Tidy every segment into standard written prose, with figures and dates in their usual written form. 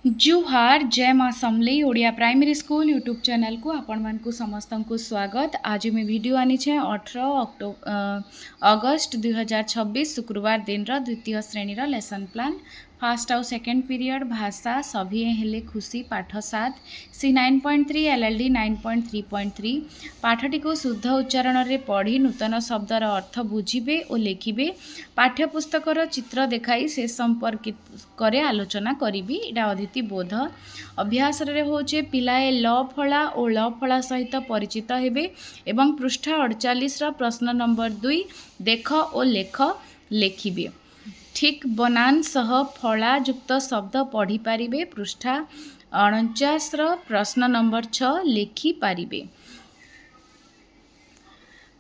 जुहार जय माँ Samalei Odia primary school YouTube channel को आपण मान को समस्त को स्वागत। आज मैं वीडियो आनी छे 18 अगस्त 2026 शुक्रवार दिन द्वितीय श्रेणी लेसन प्लान फास्ट आउ सेकेंड पीरियड भाषा सभी हेले खुशी पाठ 7 सी 9.3 एलएलडी 9.3.3 पाठटी को शुद्ध उच्चारण रे पढ़ी नूतन शब्दर अर्थ बुझिबे और लिखिबे। पाठ्यपुस्तकर चित्र देखाई से संपर्कित करे आलोचना करी। इटा अदिति बोध अभ्यास रे होचे पिलाए ल फला और ल फला सहित परिचित हेबे एवं पृष्ठ 48 प्रश्न नंबर 2 देख और लेख लेखिबे। ठीक बनान सह फला युक्त शब्द पढ़ी पारिबे। पृष्ठ 49 प्रश्न नंबर 6 लेखि पारिबे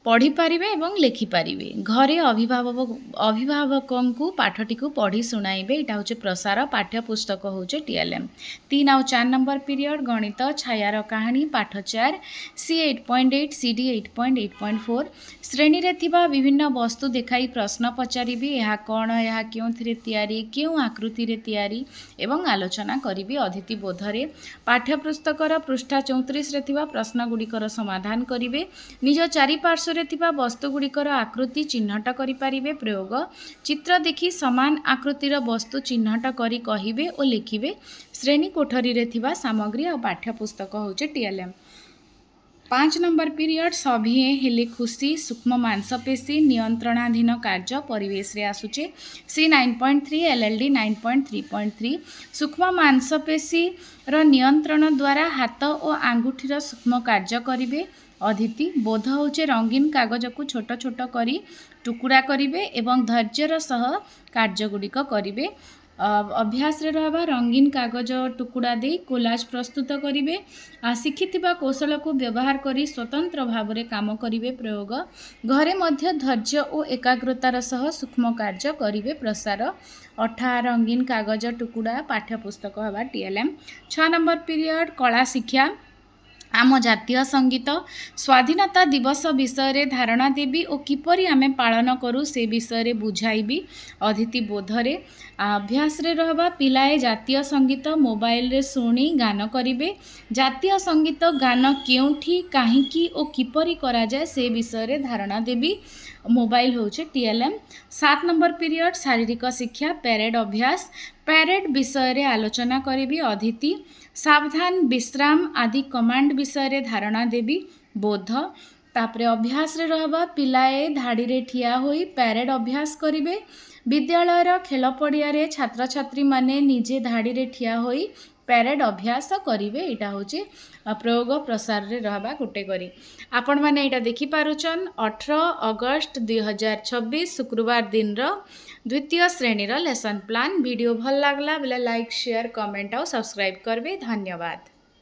पढ़ी पारिबे एवं लेखि पारिबे। घरे अभिभावकों को पाठटी को पढ़ी सुनाइबे। इटा होचे प्रसार पाठ्यपुस्तक होचे टीएलएम 3 और 4 नंबर पीरियड गणित छायार कहानी पाठ 4 सी 8.8 सीडी 8.8.4 श्रेणी रे थिबा विभिन्न वस्तु देखाई प्रश्न पचारिबे। यह कौन यह क्योंथिरे तैयारी क्यों आकृति रे तैयारी एवं आलोचना करिबे। अदिति बोधरे पाठ्यपुस्तकर पृष्ठ 34 रे थिबा प्रश्न गुड़िकर समाधान करिबे। निज चारिपार्श्व थिबा वस्तुगुड़िकर आकृति चिन्हट करि पारिबे। प्रयोग चित्र देखि समान आकृतिर वस्तु चिन्हट करि कहिबे और लिखिबे। श्रेणी कोठरी रे थिबा सामग्री और पाठ्यपुस्तक होचे टीएलएम 5 नंबर पीरियड सभी हेले खुशी सूक्ष्म मांसपेशी नियंत्रणाधीन कार्य परिवेश रे आसुचे सी 9.3 एलएलडी 9.3.3 सूक्ष्म मांसपेशी रो नियंत्रण द्वारा हाथ और आंगुठीर सूक्ष्म कार्य करिवे। अदिति बोध होचे रंगीन कागज को छोट छोट करी टुकुड़ा करिवे एवं धैर्यर सह कार्यगुड़िक करिवे। अभ्यास रे रहबा रंगीन कागज टुकुड़ा दे कोलाज प्रस्तुत करिवे। शिखिथिबा कौशल को व्यवहार करी स्वतंत्र भाव रे काम करिवे। प्रयोग घरे मध्य धैर्य और एकाग्रतार सह सूक्ष्म कार्य करिवे। प्रसार अठा रंगीन कागज टुकुड़ा पाठ्यपुस्तक हवा टीएलएम 6 नंबर पीरियड कला शिक्षा आम जातीय संगीत स्वाधीनता दिवस विषय रे धारणा देवी और किपरि आमे पालन करू से विषय रे बुझाइबी। अदिति बोधरे अभ्यास रे रहबा पिलाए जातीय संगीत मोबाइल रे सुनी गान करिवे। जातीय संगीत गान केउठी काहींकी और किपरि करा जाए से विषय रे धारणा देवी। मोबाइल होचे टीएलएम 7 नंबर पीरियड शारीरिक शिक्षा पैरेड अभ्यास पैरेड विषय रे आलोचना करिबी। अदिति सावधान विश्राम आदि कमांड विषय रे धारणा देवी। बोध तापरे अभ्यास रे रहबा पिलाए धाड़ी रे ठिया होई पैरेड अभ्यास करिवे। विद्यालय खेल पड़िया रे छात्र छात्री माने निजे धाड़ी रे ठिया होई पैरेड अभ्यास करिवे। इटा होचे प्रयोग प्रसार रे रहबा गोटे करी आपण माने इटा देखि पारुचन 18 अगस्त 2026 शुक्रवार दिन द्वितीय श्रेणी लेसन प्लान। वीडियो भल लागला बेले लाइक शेयर कमेंट और सब्सक्राइब करबे। धन्यवाद।